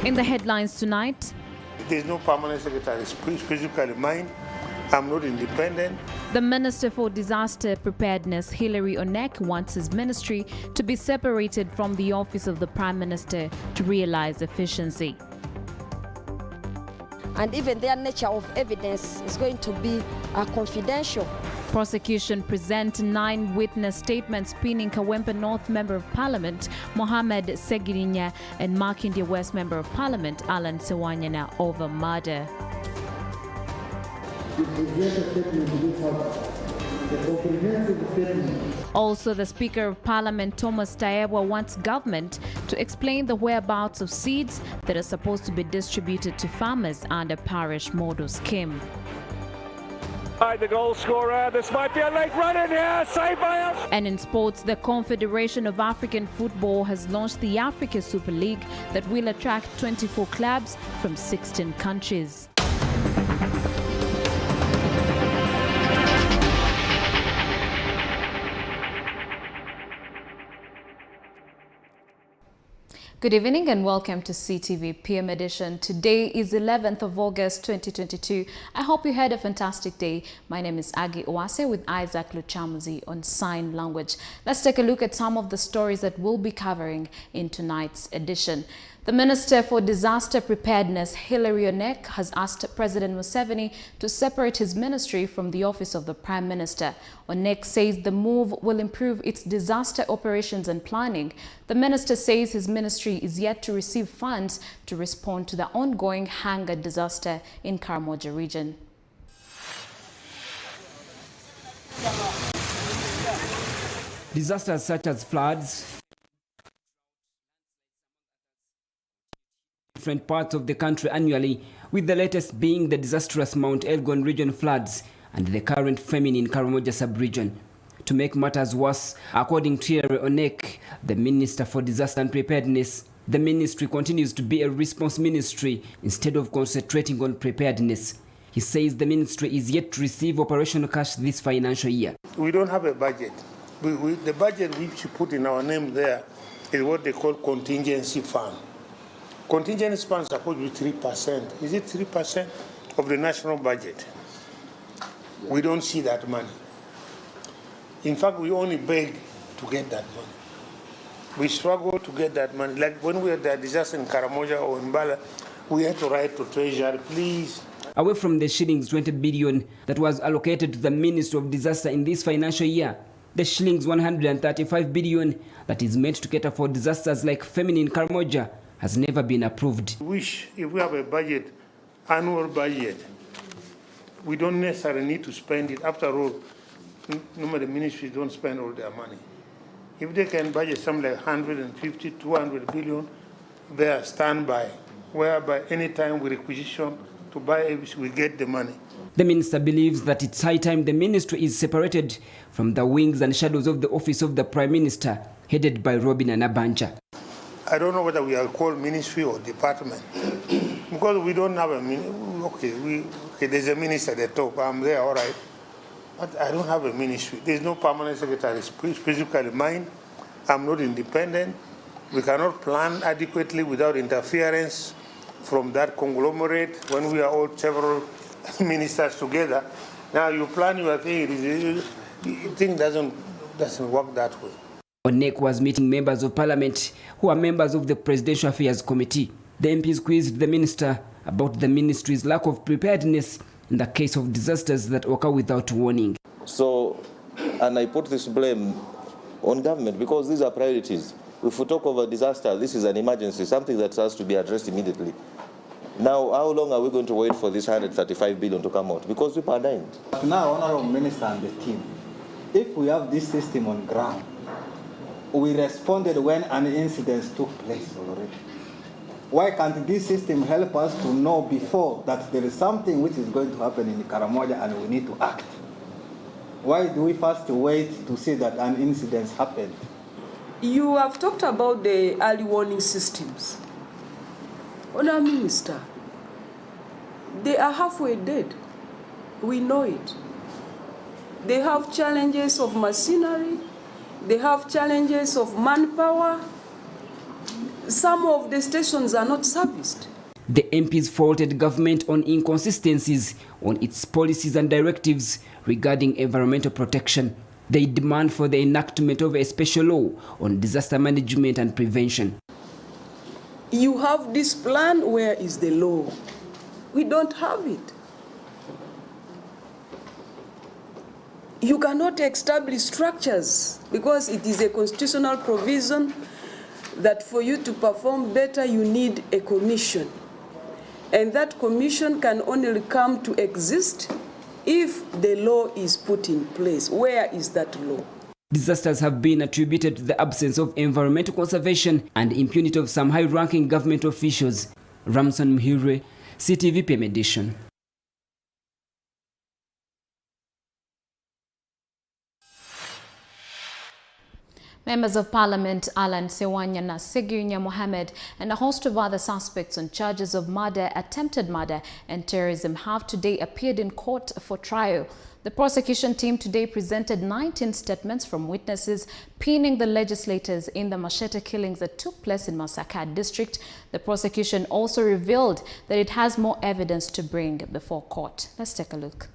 In the headlines tonight, there's no permanent secretary, specifically mine. I'm not independent. The Minister for Disaster Preparedness, Hilary Onek, wants his ministry to be separated from the office of the Prime Minister to realize efficiency. And even their nature of evidence is going to be confidential. Prosecution present 9 witness statements pinning Kawempe North Member of Parliament Mohamed Segirinya and Makindye West Member of Parliament Alan Sewanyana over murder. Also, the Speaker of Parliament Thomas Tayebwa wants government to explain the whereabouts of seeds that are supposed to be distributed to farmers under parish model scheme. The goal scorer, this might be a late run in here, saved by us. And in sports, the Confederation of African Football has launched the Africa Super League that will attract 24 clubs from 16 countries. Good evening and welcome to CTV PM Edition. Today is 11th of August 2022. I hope you had a fantastic day. My name is Agi Owase with Isaac Luchamuzi on Sign Language. Let's take a look at some of the stories that we'll be covering in tonight's edition. The Minister for Disaster Preparedness, Hilary Onek, has asked President Museveni to separate his ministry from the office of the Prime Minister. Onek says the move will improve its disaster operations and planning. The minister says his ministry is yet to receive funds to respond to the ongoing hunger disaster in Karamoja region. Disasters such as floods, different parts of the country annually, with the latest being the disastrous Mount Elgon region floods and the current famine in Karamoja sub-region. To make matters worse, according to Hilary Onek, the Minister for Disaster and Preparedness, the ministry continues to be a response ministry instead of concentrating on preparedness. He says the ministry is yet to receive operational cash this financial year. We don't have a budget. The budget which you put in our name there is what they call contingency fund. Contingency fund is supposed to be 3%. Is it 3% of the national budget? We don't see that money. In fact, we only beg to get that money. We struggle to get that money. Like when we had the disaster in Karamoja or in Bala, we had to write to Treasury, please. Away from the shillings 20 billion that was allocated to the Ministry of Disaster in this financial year, the shillings 135 billion that is meant to cater for disasters like famine in Karamoja has never been approved. Wish if we have a budget, annual budget, we don't necessarily need to spend it. After all, normally the ministries don't spend all their money. If they can budget something like 150, 200 billion, they are standby, whereby anytime we requisition to buy, we get the money. The minister believes that it's high time the ministry is separated from the wings and shadows of the office of the Prime Minister, headed by Robin Anabanja. I don't know whether we are called ministry or department, because we don't have a ministry. Okay, there's a minister at the top. I'm there, all right, but I don't have a ministry. There's no permanent secretary, specifically mine. I'm not independent. We cannot plan adequately without interference from that conglomerate. When we are all several ministers together, now you plan your thing. The thing doesn't work that way. Onek was meeting members of parliament who are members of the Presidential Affairs Committee. The MPs quizzed the minister about the ministry's lack of preparedness in the case of disasters that occur without warning. So, and I put this blame on government because these are priorities. If we talk of a disaster, this is an emergency, something that has to be addressed immediately. Now, how long are we going to wait for this 135 billion to come out? Because people are dying. Now, Honorable Minister and the team, if we have this system on ground, we responded when an incident took place already. Why can't this system help us to know before that there is something which is going to happen in Karamoja and we need to act? Why do we first wait to see that an incident happened? You have talked about the early warning systems. Honourable Minister, they are halfway dead. We know it. They have challenges of machinery. They have challenges of manpower. some of the stations are not serviced. The MPs faulted government on inconsistencies on its policies and directives regarding environmental protection. They demand for the enactment of a special law on disaster management and prevention. You have this plan, where is the law? We don't have it. You cannot establish structures because it is a constitutional provision that for you to perform better, you need a commission. And that commission can only come to exist if the law is put in place. Where is that law? Disasters have been attributed to the absence of environmental conservation and impunity of some high-ranking government officials. Ramson Mhire, CTV PM Edition. Members of Parliament Alan Sewanyana, Segunya Mohammed, and a host of other suspects on charges of murder, attempted murder, and terrorism have today appeared in court for trial. The prosecution team today presented 19 statements from witnesses pinning the legislators in the machete killings that took place in Masaka district. The prosecution also revealed that it has more evidence to bring before court. Let's take a look.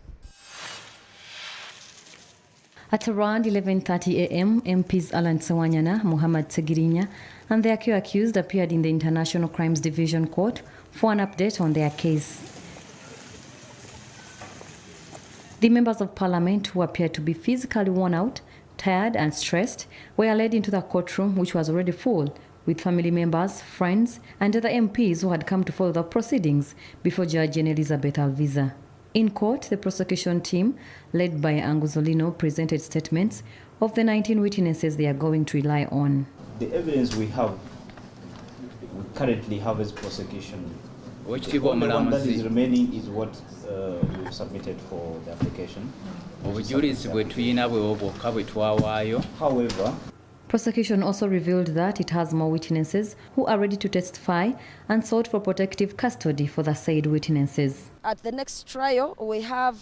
At around 11:30 a.m., MPs Alan Sewanyana, Muhammad Segirinya, and their co-accused appeared in the International Crimes Division Court for an update on their case. The members of parliament, who appeared to be physically worn out, tired and stressed, were led into the courtroom, which was already full, with family members, friends, and other MPs who had come to follow the proceedings before Judge Elizabeth Alviza. In court, the prosecution team, led by Anguzolino, presented statements of the 19 witnesses they are going to rely on. The evidence we currently have as prosecution. The only one that is remaining is what we've submitted for the application. However, prosecution also revealed that it has more witnesses who are ready to testify and sought for protective custody for the said witnesses. At the next trial, we have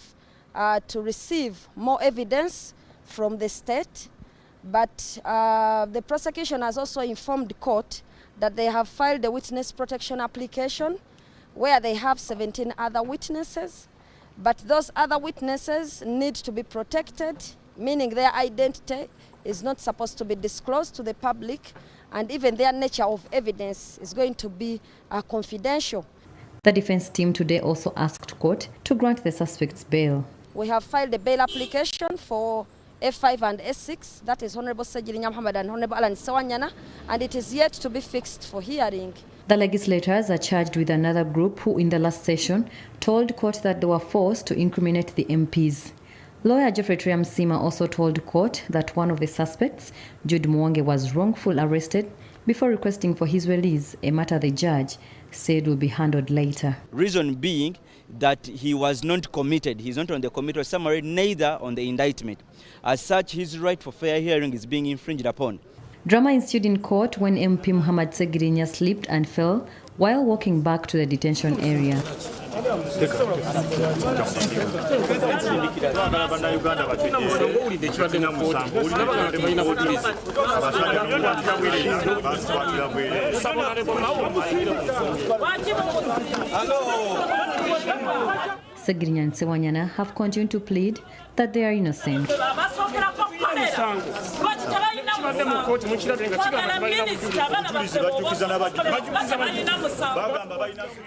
to receive more evidence from the state, but the prosecution has also informed the court that they have filed a witness protection application where they have 17 other witnesses, but those other witnesses need to be protected, meaning their identity is not supposed to be disclosed to the public, and even their nature of evidence is going to be confidential. The defense team today also asked court to grant the suspects bail. We have filed a bail application for F5 and S6, that is Honorable Segirinya Mohammed and Honorable Alan Sewanyana, and it is yet to be fixed for hearing. The legislators are charged with another group who in the last session told court that they were forced to incriminate the MPs. Lawyer Geoffrey Triamsima also told court that one of the suspects, Jude Mwange, was wrongfully arrested before requesting for his release, a matter the judge said will be handled later. Reason being that he was not committed. He's not on the committal summary, neither on the indictment. As such, his right for fair hearing is being infringed upon. Drama ensued in court when MP Muhammad Segirinya slipped and fell while walking back to the detention area. Segirinya and Sewanyana have continued to plead that they are innocent.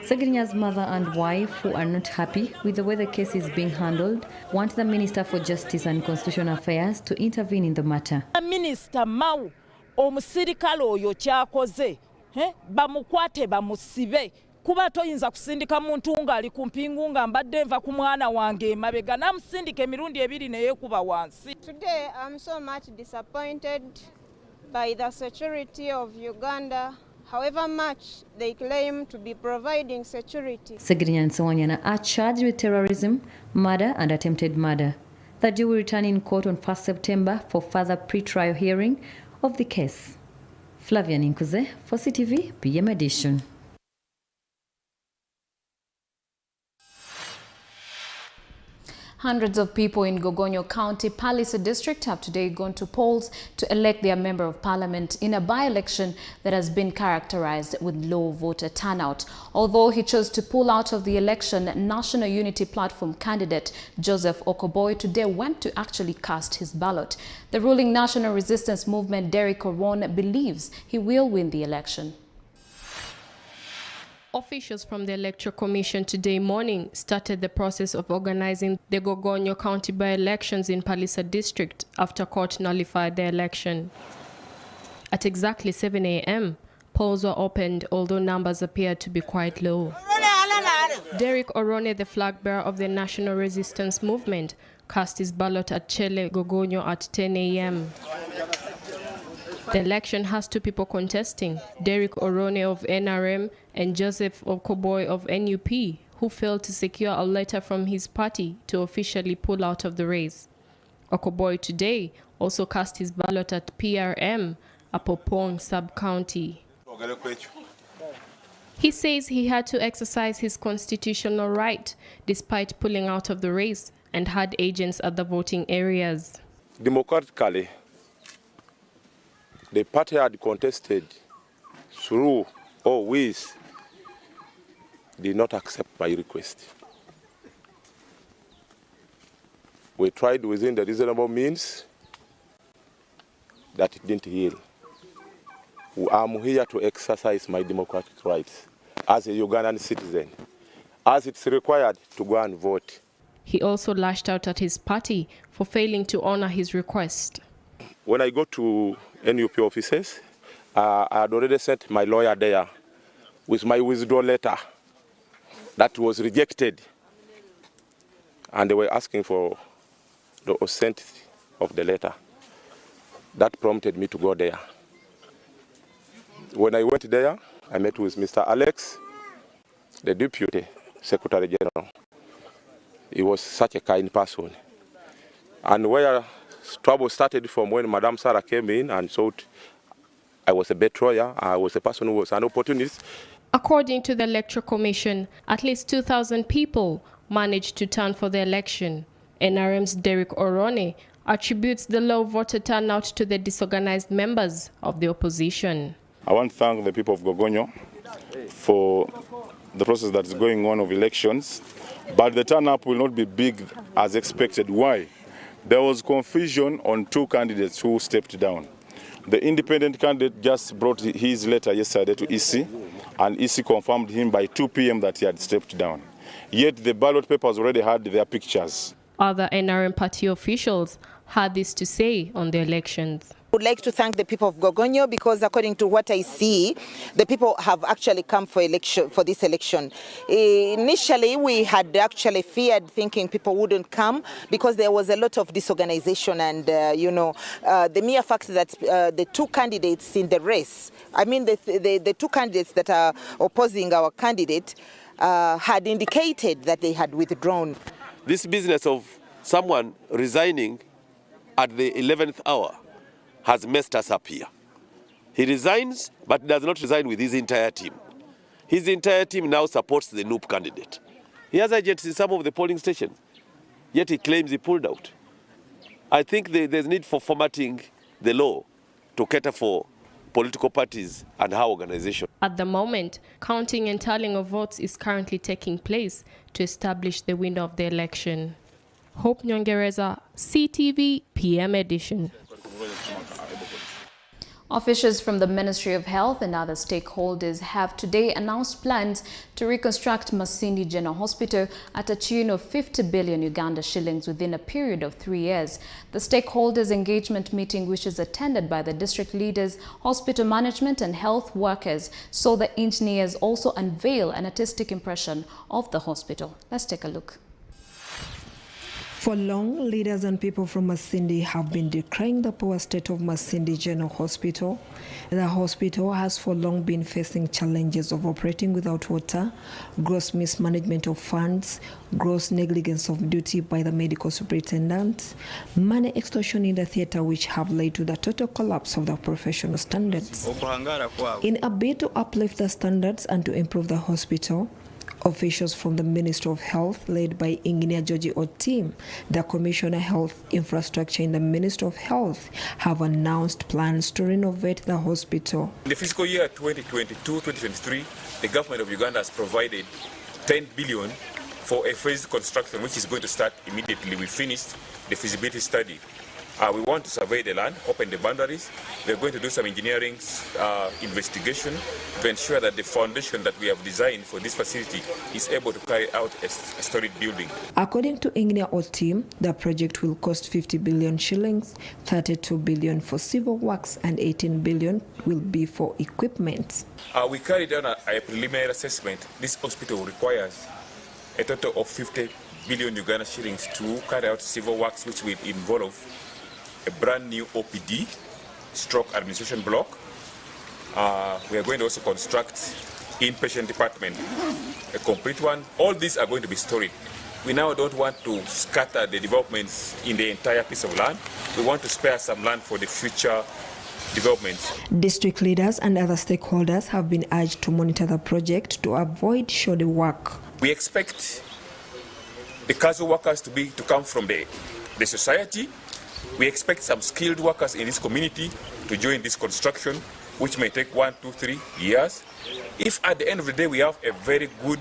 Segirinya's mother and wife, who are not happy with the way the case is being handled, want the Minister for Justice and Constitutional Affairs to intervene in the matter. Minister Mau, omusirikale oyo kyakoze, bamukwate bamusibe. Kuba toyinza kusindika muntu nga ali kumpingu nga mbadde nva ku mwana wange emabega namusindika emirundi ebiri naye kuba wansi. Today I'm so much disappointed by the security of Uganda, however much they claim to be providing security. Segirinya and Sewanyana are charged with terrorism, murder and attempted murder. The jury will return in court on 1st September for further pre-trial hearing of the case. Flavian Inkuze for CTV PM Edition. Hundreds of people in Gogonyo County, Palisa District have today gone to polls to elect their Member of Parliament in a by-election that has been characterized with low voter turnout. Although he chose to pull out of the election, National Unity Platform candidate Joseph Okoboy today went to actually cast his ballot. The ruling National Resistance Movement, Derek Orone, believes he will win the election. Officials from the Electoral Commission today morning started the process of organizing the Gogonyo County by-elections in Palisa District after court nullified the election. At exactly 7 a.m., polls were opened, although numbers appeared to be quite low. Derek Orone, the flag bearer of the National Resistance Movement, cast his ballot at Chele Gogonyo at 10 a.m. The election has two people contesting, Derek Orone of NRM and Joseph Okoboy of NUP, who failed to secure a letter from his party to officially pull out of the race. Okoboy today also cast his ballot at PRM, Apopong sub-county. He says he had to exercise his constitutional right despite pulling out of the race and had agents at the voting areas. Democratically, the party had contested through or with did not accept my request. We tried within the reasonable means that it didn't heal. I'm here to exercise my democratic rights as a Ugandan citizen, as it's required to go and vote. He also lashed out at his party for failing to honor his request. When I go to NUP offices, I had already sent my lawyer there with my withdrawal letter that was rejected. And they were asking for the assent of the letter. That prompted me to go there. When I went there, I met with Mr. Alex, the Deputy Secretary General. He was such a kind person. And where trouble started from when Madam Sarah came in and thought I was a betrayer, I was a person who was an opportunist. According to the Electoral Commission, at least 2,000 people managed to turn for the election. NRM's Derek Orone attributes the low voter turnout to the disorganized members of the opposition. I want to thank the people of Gogonyo for the process that is going on of elections, but the turnout will not be big as expected. Why? There was confusion on two candidates who stepped down. The independent candidate just brought his letter yesterday to EC, and EC confirmed him by 2 p.m. that he had stepped down. Yet the ballot papers already had their pictures. Other NRM party officials had this to say on the elections. I would like to thank the people of Gogonyo because according to what I see, the people have actually come for this election. Initially, we had actually feared thinking people wouldn't come because there was a lot of disorganization and, the mere fact that the two candidates in the race, I mean the two candidates that are opposing our candidate had indicated that they had withdrawn. This business of someone resigning at the 11th hour has messed us up here. He resigns, but does not resign with his entire team. His entire team now supports the NUP candidate. He has agents in some of the polling stations, yet he claims he pulled out. I think there's need for formatting the law to cater for political parties and our organization. At the moment, counting and tallying of votes is currently taking place to establish the winner of the election. Hope Nyongereza, CTV PM edition. Officials from the Ministry of Health and other stakeholders have today announced plans to reconstruct Masindi General Hospital at a tune of 50 billion Uganda shillings within a period of 3 years. The stakeholders engagement meeting, which is attended by the district leaders, hospital management and health workers, saw the engineers also unveil an artistic impression of the hospital. Let's take a look. For long, leaders and people from Masindi have been decrying the poor state of Masindi General Hospital. The hospital has for long been facing challenges of operating without water, gross mismanagement of funds, gross negligence of duty by the medical superintendent, money extortion in the theatre, which have led to the total collapse of the professional standards. In a bid to uplift the standards and to improve the hospital, Officials from the Ministry of Health, led by Engineer Georgie Otim, the Commissioner of Health Infrastructure in the Ministry of Health, have announced plans to renovate the hospital. In the fiscal year 2022-2023, the government of Uganda has provided 10 billion for a phased construction, which is going to start immediately we finish the feasibility study. We want to survey the land, open the boundaries. We're going to do some engineering investigation to ensure that the foundation that we have designed for this facility is able to carry out a storied building. According to Engineer Otim, the project will cost 50 billion shillings, 32 billion for civil works, and 18 billion will be for equipment. We carried out a preliminary assessment. This hospital requires a total of 50 billion Uganda shillings to carry out civil works, which will involve a brand new OPD, stroke administration block. We are going to also construct inpatient department, a complete one. All these are going to be storied. We now don't want to scatter the developments in the entire piece of land. We want to spare some land for the future developments. District leaders and other stakeholders have been urged to monitor the project to avoid shoddy work. We expect the casual workers to come from the society. We expect some skilled workers in this community to join this construction, which may take 1, 2, 3 years. If at the end of the day we have a very good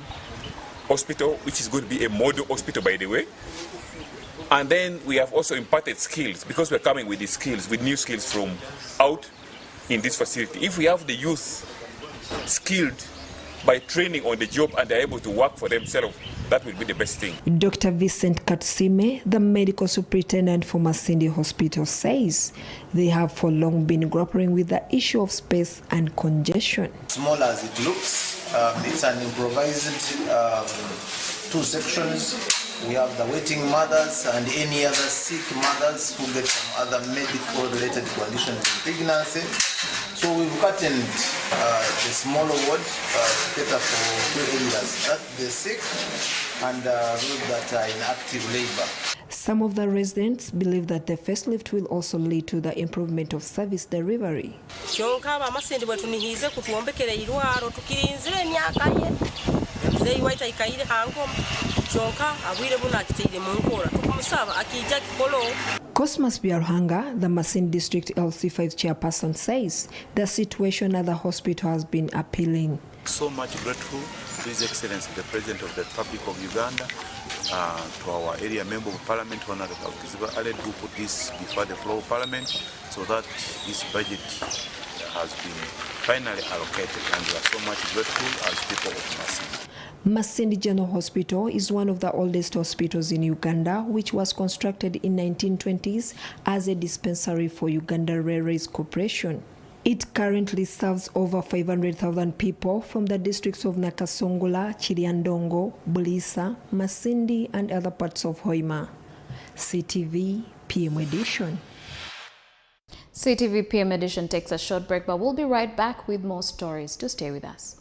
hospital, which is going to be a model hospital, by the way, and then we have also imparted skills, because we're coming with these skills, with new skills from out in this facility. If we have the youth skilled by training on the job and they're able to work for themselves, that will be the best thing. Dr. Vincent Katsime, the medical superintendent for Masindi Hospital, says they have for long been grappling with the issue of space and congestion. Small as it looks, it's an improvised 2 sections. We have the waiting mothers and any other sick mothers who get some other medical related conditions in pregnancy. So we've gotten the smaller ward together for 2 areas. That's the sick and those that are in active labor. Some of the residents believe that the facelift will also lead to the improvement of service delivery. Cosmas Biarhanga, the Masindi District LC5 chairperson, says the situation at the hospital has been appealing. So much grateful to His Excellency the President of the Republic of Uganda, to our area Member of Parliament, Honorable Kiziba Aled, who put this before the floor of Parliament, so that this budget has been finally allocated, and we are so much grateful as people of Masindi. Masindi General Hospital is one of the oldest hospitals in Uganda, which was constructed in 1920s as a dispensary for Uganda Railways Corporation. It currently serves over 500,000 people from the districts of Nakasongola, Chiriandongo, Bulisa, Masindi, and other parts of Hoima. CTV PM Edition. CTV PM Edition takes a short break, but we'll be right back with more stories. To stay with us.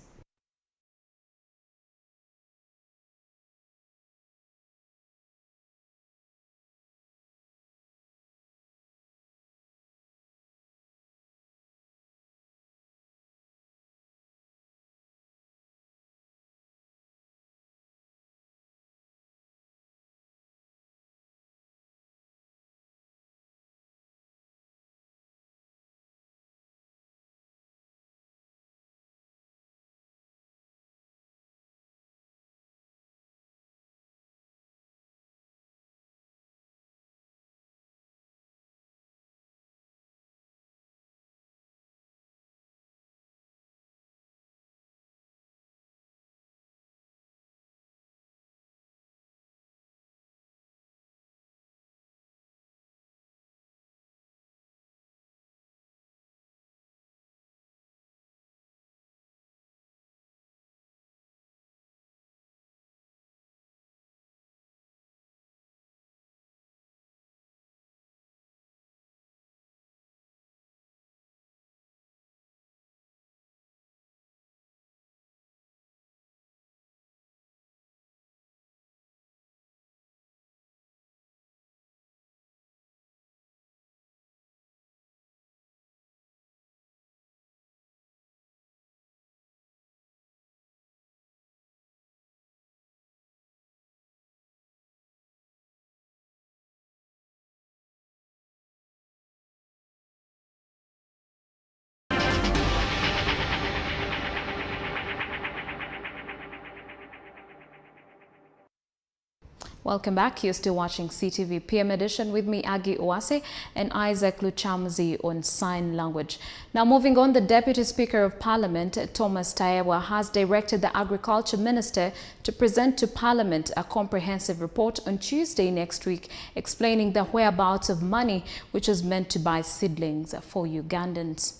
Welcome back. You're still watching CTV PM Edition with me, Agi Owase, and Isaac Luchamzi on sign language. Now, moving on, the Deputy Speaker of Parliament, Thomas Taiyewa, has directed the Agriculture Minister to present to Parliament a comprehensive report on Tuesday next week, explaining the whereabouts of money which is meant to buy seedlings for Ugandans.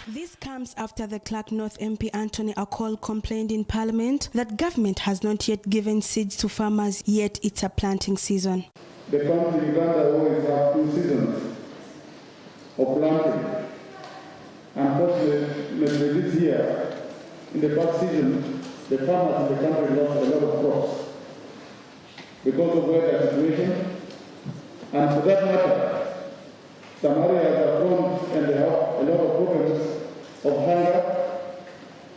This comes after the Clark North MP Anthony Akol complained in Parliament that government has not yet given seeds to farmers, yet it's a planting season. The country Uganda always have 2 seasons of planting. Unfortunately, this year, in the past season, the farmers in the country lost a lot of crops because of weather situation. And for that matter, some areas are prone and they have a lot of problems of hunger,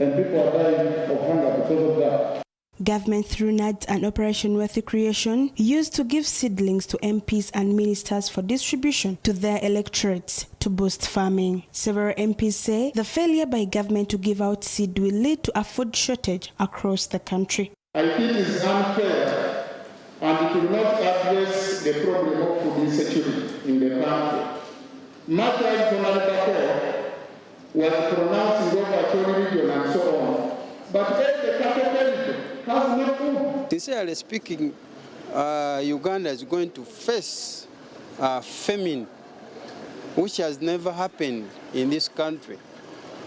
and people are dying of hunger because of that. Government, through NADS and Operation Wealthy Creation, used to give seedlings to MPs and ministers for distribution to their electorates to boost farming. Several MPs say the failure by government to give out seed will lead to a food shortage across the country. I think it's unfair and it will not address the problem of food insecurity in the country. Much like Donald was pronounced in Uganda region and so on. But if the capital region has no food. Sincerely speaking, Uganda is going to face famine, which has never happened in this country.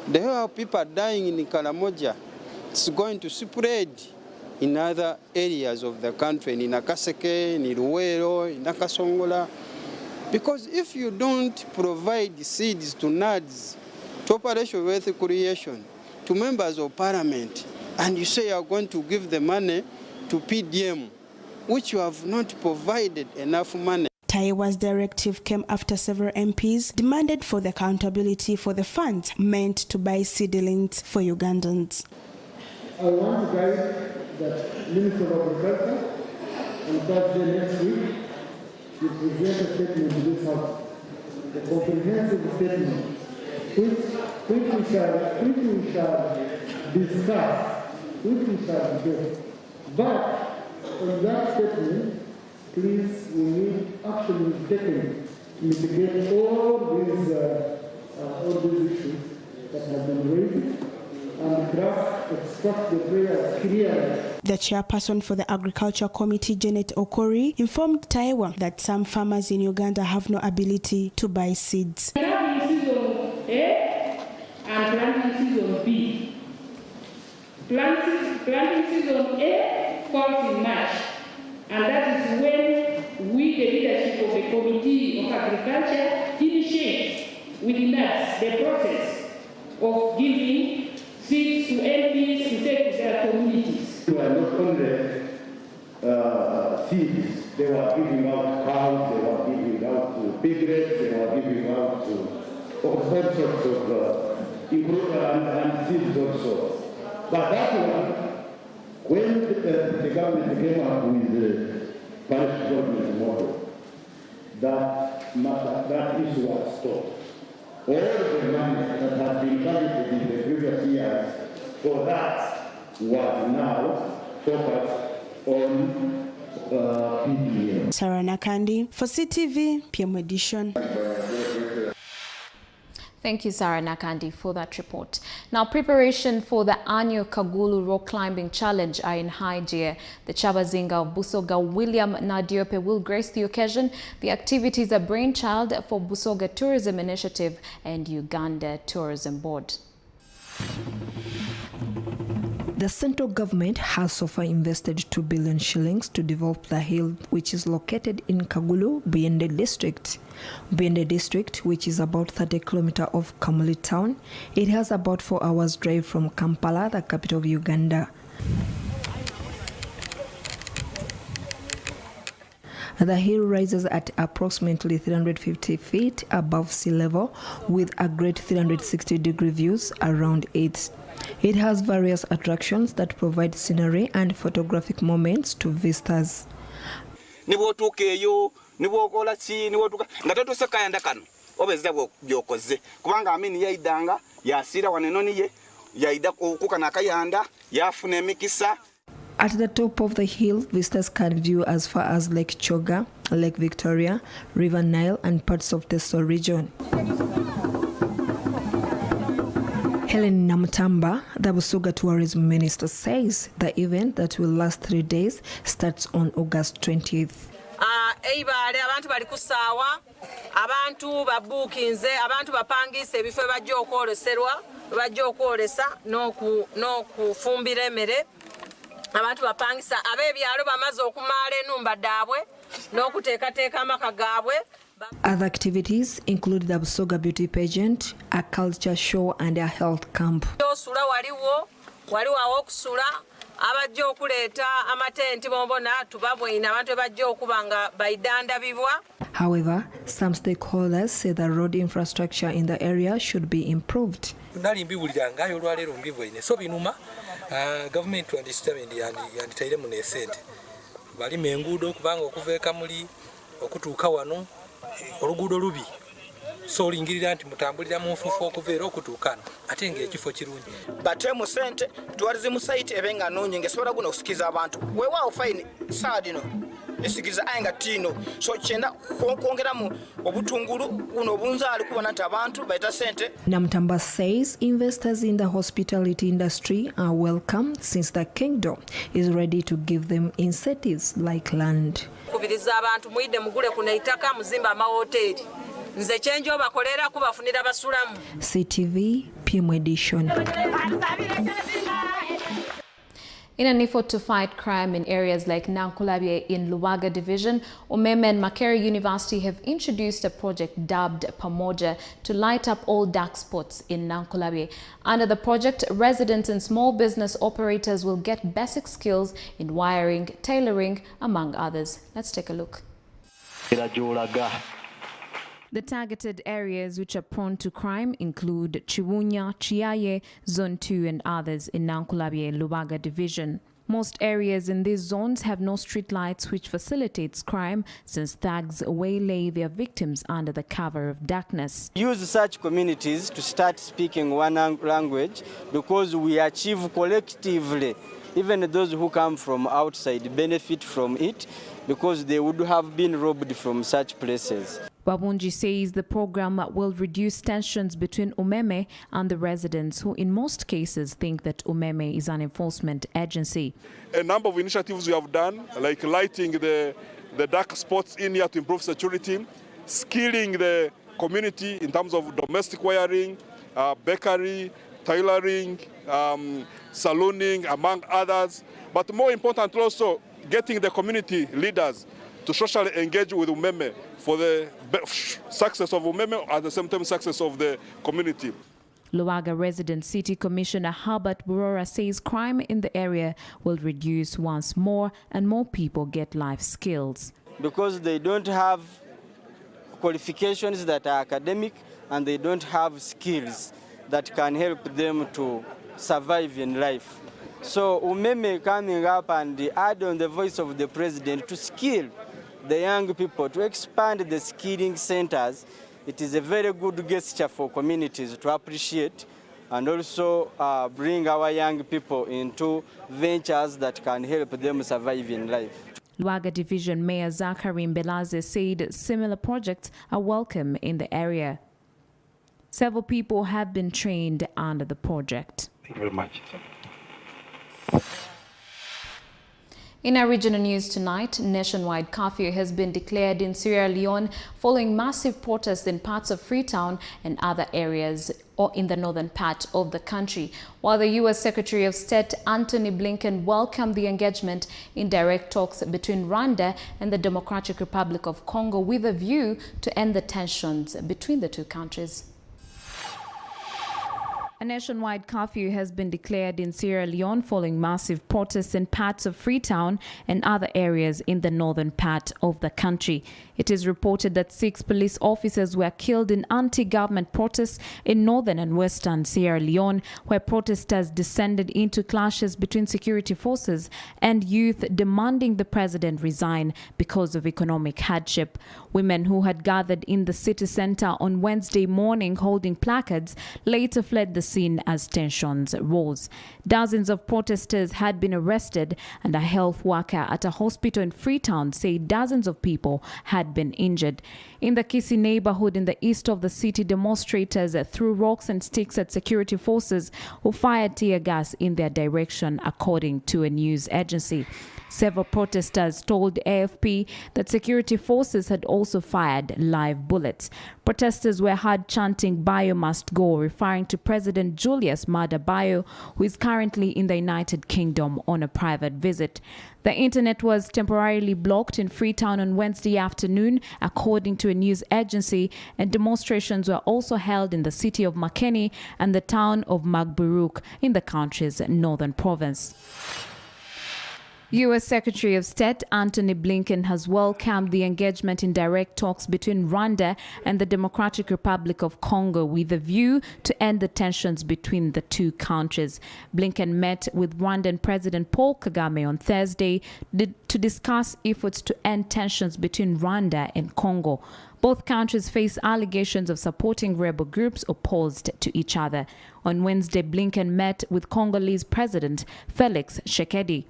The way how people are dying in Karamoja, it's going to spread in other areas of the country, in Nakaseke, in Iruwero, in Nakasongola. Because if you don't provide seeds to NADS, to Operation Wealthy Creation, to members of Parliament, and you say you are going to give the money to PDM, which you have not provided enough money. Taiyewa's directive came after several MPs demanded for the accountability for the funds meant to buy seedlings for Ugandans. I want to guide that Minister of Agriculture on Thursday next week to present a statement to this House, a comprehensive statement which we shall discuss, which we shall debate. But on that statement, please, we need action taken to mitigate all these issues that have been raised and craft extract the prayer clearly. The chairperson for the Agriculture Committee, Janet Okori, informed Taiyewa that some farmers in Uganda have no ability to buy seeds. A and planting season B. Planting season A falls in March, and that is when we, the leadership of the Committee of Agriculture, initiate within us the process of giving seeds to MPs to take to their communities. They were not only seeds, they were giving out cows, they were giving out piglets, they were giving out all sorts of and seeds also. But that one, when the government came up with the parish government model, that issue was stopped. All the money that had been budgeted in the previous years for that was now focused on PPM. Sarah Nakandi for CTV PM Edition. Thank you, Sarah Nakandi, for that report. Now, preparation for the annual Kagulu Rock Climbing Challenge are in high gear. The Chabazinga of Busoga, William Nadiope, will grace the occasion. The activity is a brainchild for Busoga Tourism Initiative and Uganda Tourism Board. The central government has so far invested 2 billion shillings to develop the hill, which is located in Kagulu, Buyende district. Buyende district, which is about 30 kilometers off Kamuli town, it has about 4 hours drive from Kampala, the capital of Uganda. The hill rises at approximately 350 feet above sea level with a great 360-degree views around it. It has various attractions that provide scenery and photographic moments to visitors. At the top of the hill, visitors can view as far as Lake Choga, Lake Victoria, River Nile, and parts of the Teso region. Helen Namtamba, the Busoga Tourism Minister, says the event that will last 3 days starts on August 20th. Eibale abantu bali kusaawa abantu babukinze abantu bapangise ebifo bajja okwoleserwa bajja okwolesa n'okufumbira emmere abantu bapangisa ab'ebyalo bamaze okumaala enumba daabwe n'okuteekateeka amaka gaabwe. Other activities include the Busoga Beauty Pageant, a culture show, and a health camp. Osula waliwo awokusula abajja okuleeta amatenti bombona tubabwina abantu bajja okuba nga bayidandabibwa. However, some stakeholders say the road infrastructure in the area should be improved. Nali mbiwulira ngayo olwaleero mbibwine so binuma government understand yanditaire mu nesente balima enguudo kubanga okuva ekamuli okutuuka wano oluguudo lubi so olingirira nti mutambulira mu nfuufu okuveera okutuukana ate ng'ekifo kirungi batemu sente tuwalize mu site ebenga nungi ngesobola guno okusikiza abantu weewaawo fine saadino esikiriza ayenga tino so kyenda kwongeramu obutungulu buno obunzaali kubona nti abantu baita sente. Namtamba says investors in the hospitality industry are welcome since the kingdom is ready to give them incentives like land. Kubiriza abantu muide mugule kuna itaka muzimba amahoteli nze kyenjo bakolera kubafunira basulamu. CTV PM edition. In an effort to fight crime in areas like Nankulabye in Luwaga Division, Umeme and Makerere University have introduced a project dubbed Pamoja to light up all dark spots in Nankulabye. Under the project, residents and small business operators will get basic skills in wiring, tailoring, among others. Let's take a look. The targeted areas which are prone to crime include Chiwunya, Chiaye, Zone 2 and others in Nankulabye and Luwaga Division. Most areas in these zones have no street lights, which facilitates crime since thugs waylay their victims under the cover of darkness. Use such communities to start speaking one language because we achieve collectively. Even those who come from outside benefit from it because they would have been robbed from such places. Babunji says the program will reduce tensions between Umeme and the residents who in most cases think that Umeme is an enforcement agency. A number of initiatives we have done, like lighting the dark spots in here to improve security, skilling the community in terms of domestic wiring, bakery, tailoring, salooning, among others. But more important also, getting the community leaders to socially engage with Umeme for the success of Umeme, at the same time success of the community. Luwaga resident City Commissioner Herbert Burora says crime in the area will reduce once more and more people get life skills. Because they don't have qualifications that are academic and they don't have skills that can help them to survive in life. So Umeme coming up and add on the voice of the president to skill the young people, to expand the skilling centers, it is a very good gesture for communities to appreciate and also bring our young people into ventures that can help them survive in life. Luwaga Division Mayor Zachary Mbelaze said similar projects are welcome in the area. Several people have been trained under the project. Thank you very much. In our regional news tonight, nationwide curfew has been declared in Sierra Leone following massive protests in parts of Freetown and other areas or in the northern part of the country. While the U.S. Secretary of State Antony Blinken welcomed the engagement in direct talks between Rwanda and the Democratic Republic of Congo with a view to end the tensions between the two countries. A nationwide curfew has been declared in Sierra Leone following massive protests in parts of Freetown and other areas in the northern part of the country. It is reported that 6 police officers were killed in anti-government protests in northern and western Sierra Leone, where protesters descended into clashes between security forces and youth demanding the president resign because of economic hardship. Women who had gathered in the city center on Wednesday morning holding placards later fled the scene as tensions rose. Dozens of protesters had been arrested, and a health worker at a hospital in Freetown said dozens of people had been injured. In the Kisi neighborhood in the east of the city, demonstrators threw rocks and sticks at security forces who fired tear gas in their direction, according to a news agency. Several protesters told AFP that security forces had also fired live bullets. Protesters were heard chanting "Bio must go," referring to President Julius Maada Bio, who is currently in the United Kingdom on a private visit. The internet was temporarily blocked in Freetown on Wednesday afternoon, according to a news agency, and demonstrations were also held in the city of Makeni and the town of Magburuk in the country's northern province. U.S. Secretary of State Antony Blinken has welcomed the engagement in direct talks between Rwanda and the Democratic Republic of Congo with a view to end the tensions between the two countries. Blinken met with Rwandan President Paul Kagame on Thursday to discuss efforts to end tensions between Rwanda and Congo. Both countries face allegations of supporting rebel groups opposed to each other. On Wednesday, Blinken met with Congolese President Felix Tshisekedi.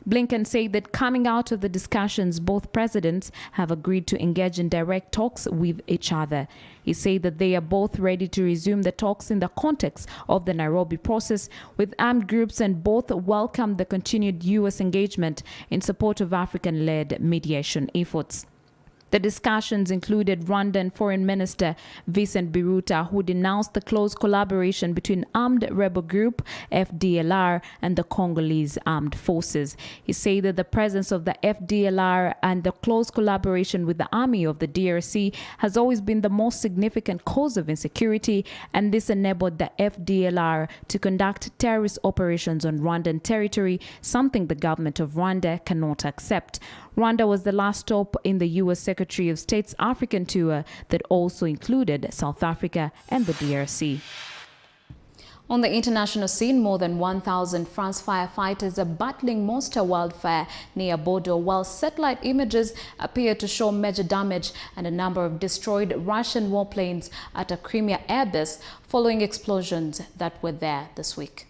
Blinken said that coming out of the discussions, both presidents have agreed to engage in direct talks with each other. He said that they are both ready to resume the talks in the context of the Nairobi process with armed groups, and both welcome the continued U.S. engagement in support of African-led mediation efforts. The discussions included Rwandan Foreign Minister Vincent Biruta, who denounced the close collaboration between armed rebel group FDLR and the Congolese armed forces. He said that the presence of the FDLR and the close collaboration with the army of the DRC has always been the most significant cause of insecurity, and this enabled the FDLR to conduct terrorist operations on Rwandan territory, something the government of Rwanda cannot accept. Rwanda was the last stop in the U.S. Secretary of State's African tour that also included South Africa and the DRC. On the international scene, more than 1,000 France firefighters are battling monster wildfire near Bordeaux, while satellite images appear to show major damage and a number of destroyed Russian warplanes at a Crimea airbase following explosions that were there this week.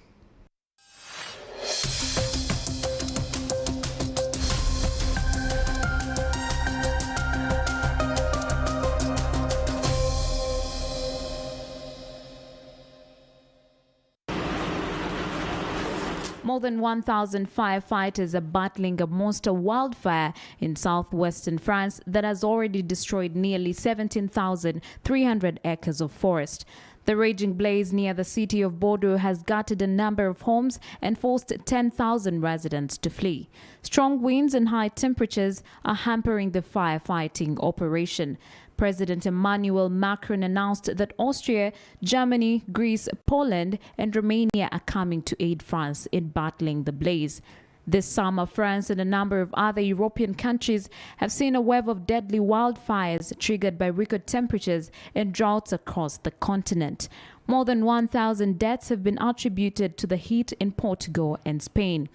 More than 1,000 firefighters are battling a monster wildfire in southwestern France that has already destroyed nearly 17,300 acres of forest. The raging blaze near the city of Bordeaux has gutted a number of homes and forced 10,000 residents to flee. Strong winds and high temperatures are hampering the firefighting operation. President Emmanuel Macron announced that Austria, Germany, Greece, Poland, and Romania are coming to aid France in battling the blaze. This summer, France and a number of other European countries have seen a wave of deadly wildfires triggered by record temperatures and droughts across the continent. More than 1,000 deaths have been attributed to the heat in Portugal and Spain.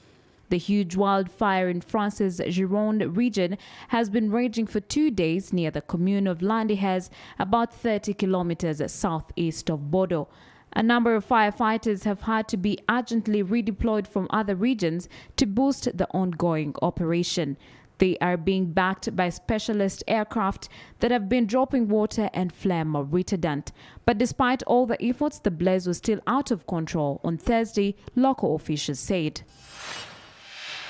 The huge wildfire in France's Gironde region has been raging for 2 days near the commune of Landihez, about 30 kilometers southeast of Bordeaux. A number of firefighters have had to be urgently redeployed from other regions to boost the ongoing operation. They are being backed by specialist aircraft that have been dropping water and flame retardant. But despite all the efforts, the blaze was still out of control on Thursday, local officials said.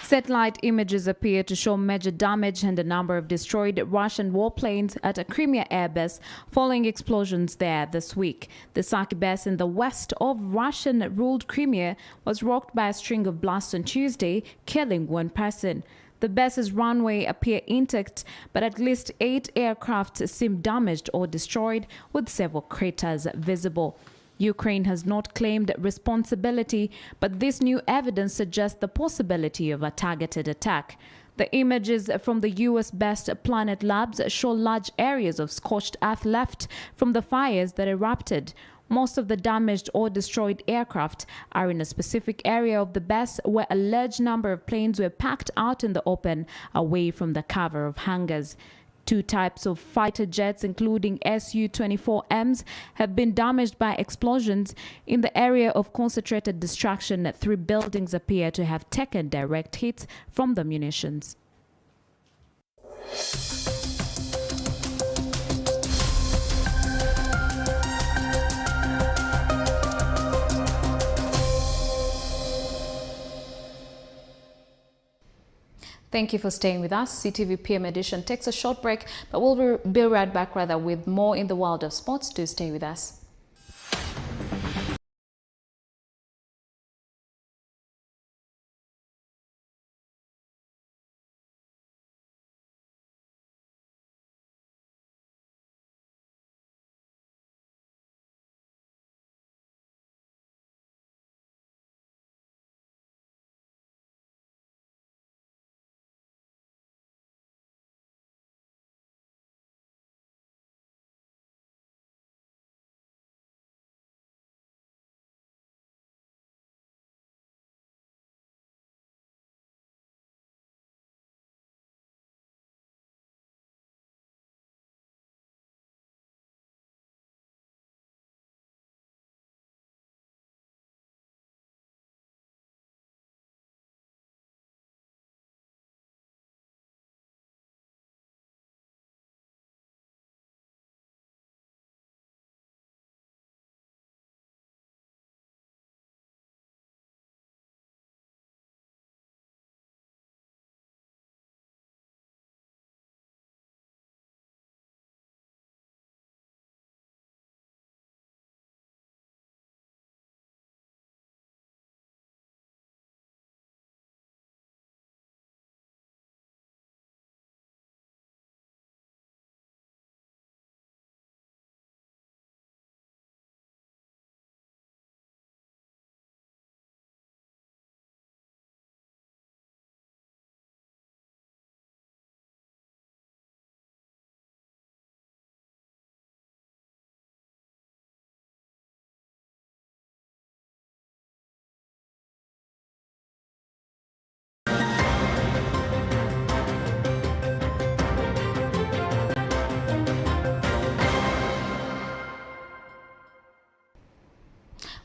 Satellite images appear to show major damage and a number of destroyed Russian warplanes at a Crimea airbase following explosions there this week. The Saki base in the west of Russian-ruled Crimea was rocked by a string of blasts on Tuesday, killing one person. The base's runway appear intact, but at least 8 aircraft seem damaged or destroyed, with several craters visible. Ukraine has not claimed responsibility, but this new evidence suggests the possibility of a targeted attack. The images from the U.S. Best Planet Labs show large areas of scorched earth left from the fires that erupted. Most of the damaged or destroyed aircraft are in a specific area of the BESS where a large number of planes were packed out in the open, away from the cover of hangars. 2 types of fighter jets, including Su-24Ms, have been damaged by explosions. In the area of concentrated destruction, 3 buildings appear to have taken direct hits from the munitions. Thank you for staying with us. CTV PM edition takes a short break, but we'll be right back with more in the world of sports. Do stay with us.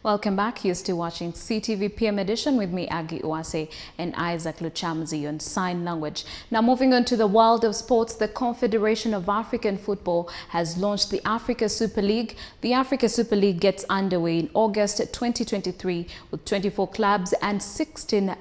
Welcome back. You're still watching CTV PM edition with me, Agi Uwase, and Isaac Luchamzi on sign language. Now, moving on to the world of sports, the Confederation of African Football has launched the Africa Super League. The Africa Super League gets underway in August 2023 with 24 clubs and 16